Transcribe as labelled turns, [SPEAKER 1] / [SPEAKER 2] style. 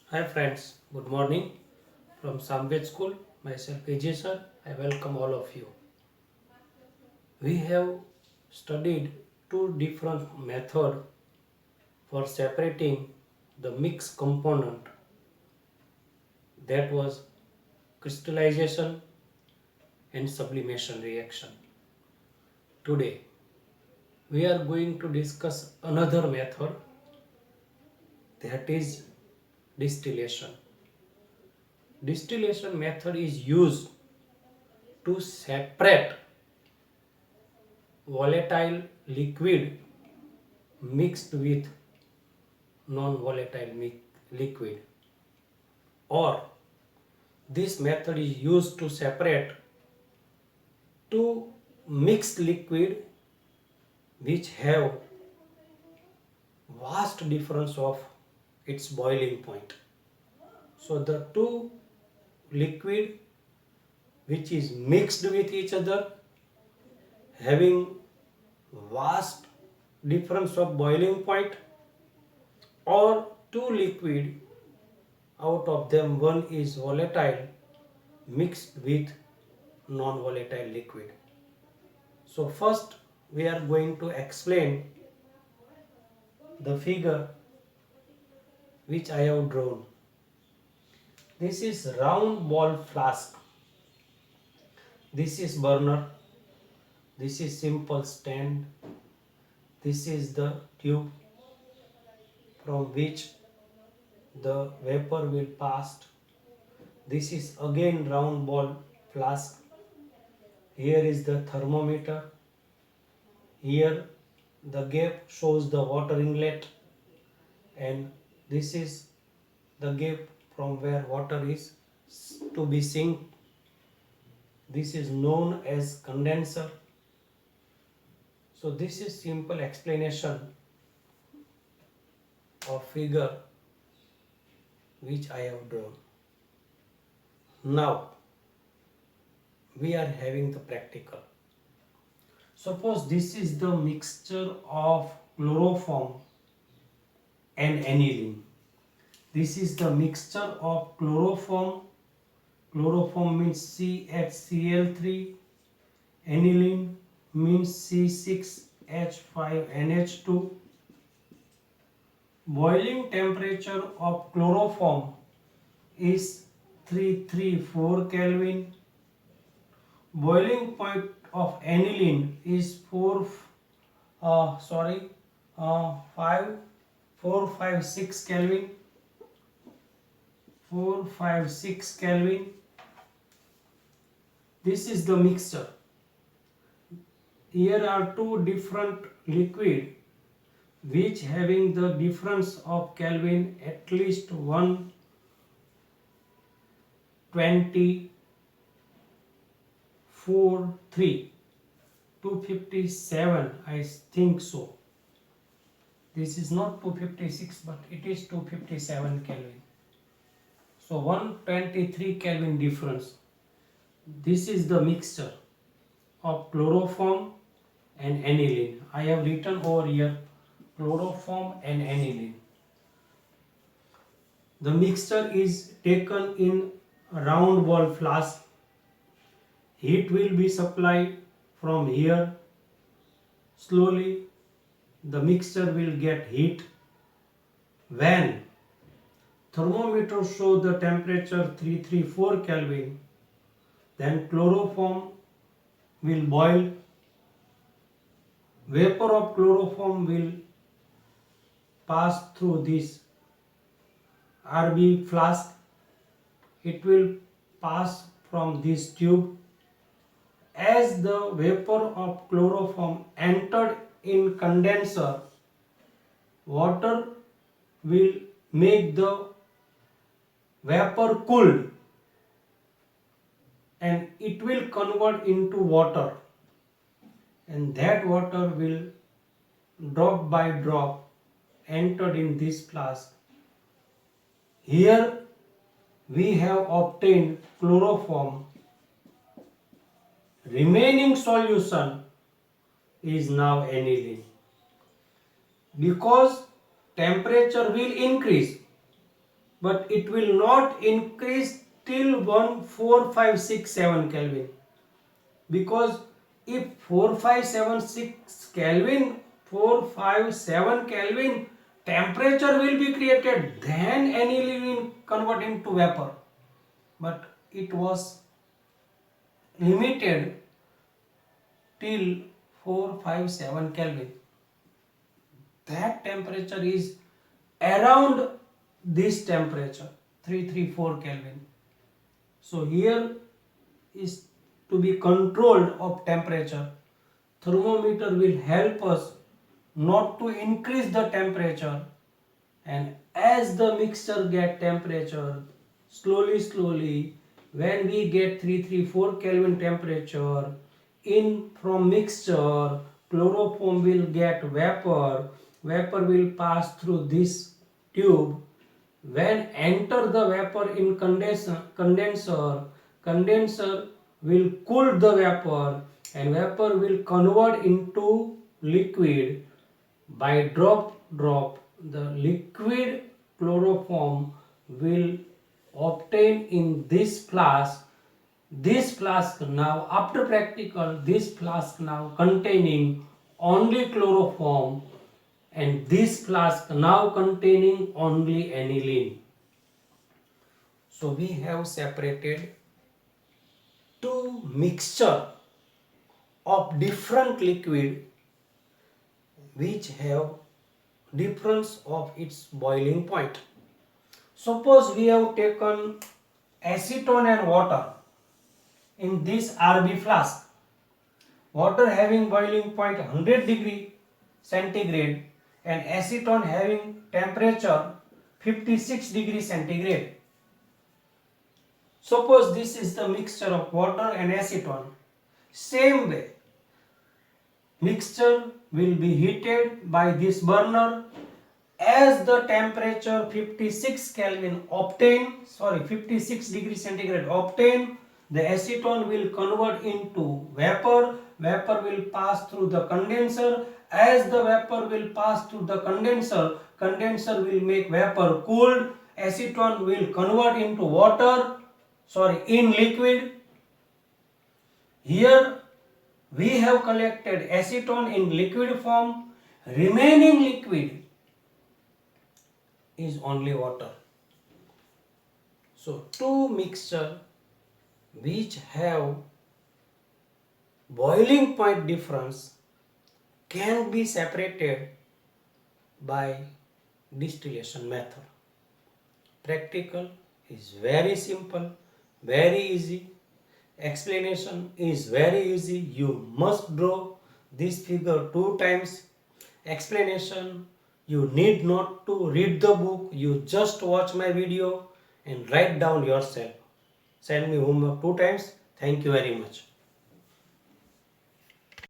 [SPEAKER 1] Hi friends, good morning from Samved School. Myself AJ sir. I welcome all of you. We have studied two different methods for separating the mixed component, that was crystallization and sublimation reaction. Today we are going to discuss another method, that is distillation. Distillation method is used to separate volatile liquid mixed with non-volatile liquid, or this method is used to separate two mixed liquid which have vast difference of its boiling point. So the two liquid which is mixed with each other, having vast difference of boiling point, or two liquid, out of them one is volatile mixed with non-volatile liquid. So first we are going to explain the figure which I have drawn. This is round ball flask. This is burner. This is simple stand. This is the tube from which the vapor will pass. This is again round ball flask. Here is the thermometer. Here the gap shows the water inlet, and this is the gap from where water is to be sink. This is known as condenser. So this is simple explanation of figure which I have drawn. Now we are having the practical. Suppose this is the mixture of chloroform and aniline. This is the mixture of chloroform. Chloroform means CHCl3. Aniline means C6H5NH2. Boiling temperature of chloroform is 334 Kelvin. Boiling point of aniline is 456 Kelvin. 456 Kelvin. This is the mixture. Here are two different liquid which having the difference of Kelvin at least 124.3, 257, I think so. This is not 256 but it is 257 Kelvin. So 123 Kelvin difference. This is the mixture of chloroform and aniline. I have written over here chloroform and aniline. The mixture is taken in a round ball flask. Heat will be supplied from here. Slowly the mixture will get heat. When thermometer show the temperature 334 Kelvin, then chloroform will boil. Vapor of chloroform will pass through this RB flask. It will pass from this tube. As the vapor of chloroform entered in condenser, water will make the vapor cooled and it will convert into water, and that water will drop by drop entered in this flask. Here we have obtained chloroform. Remaining solution is now aniline. Because temperature will increase, but it will not increase till 14567 Kelvin, because if 4576 Kelvin 457 Kelvin temperature will be created, then aniline will convert into vapor, but it was limited till 457 Kelvin. That temperature is around this temperature 334 Kelvin. So here is to be controlled of temperature. Thermometer will help us not to increase the temperature, and as the mixture get temperature, slowly when we get 334 Kelvin temperature, in from mixture chloroform will get vapor will pass through this tube. When enter the vapor in condenser will cool the vapor, and vapor will convert into liquid. By drop the liquid chloroform will obtain in this flask. This flask now, after practical, this flask now containing only chloroform, and this flask now containing only aniline. So we have separated two mixture of different liquid which have difference of its boiling point. Suppose we have taken acetone and water in this RB flask. Water having boiling point 100 degree centigrade and acetone having temperature 56 degree centigrade. Suppose this is the mixture of water and acetone. Same way, mixture will be heated by this burner. As the temperature 56 Kelvin obtained, 56 degree centigrade obtained, the acetone will convert into vapor. Vapor will pass through the condenser. As the vapor will pass through the condenser, condenser will make vapor cooled. Acetone will convert into in liquid. Here we have collected acetone in liquid form. Remaining liquid is only water. So two mixture which have boiling point difference can be separated by distillation method. Practical is very simple, very easy. Explanation is very easy. You must draw this figure 2 times. Explanation, you need not to read the book. You just watch my video and write down yourself. Send me homework 2 times. Thank you very much.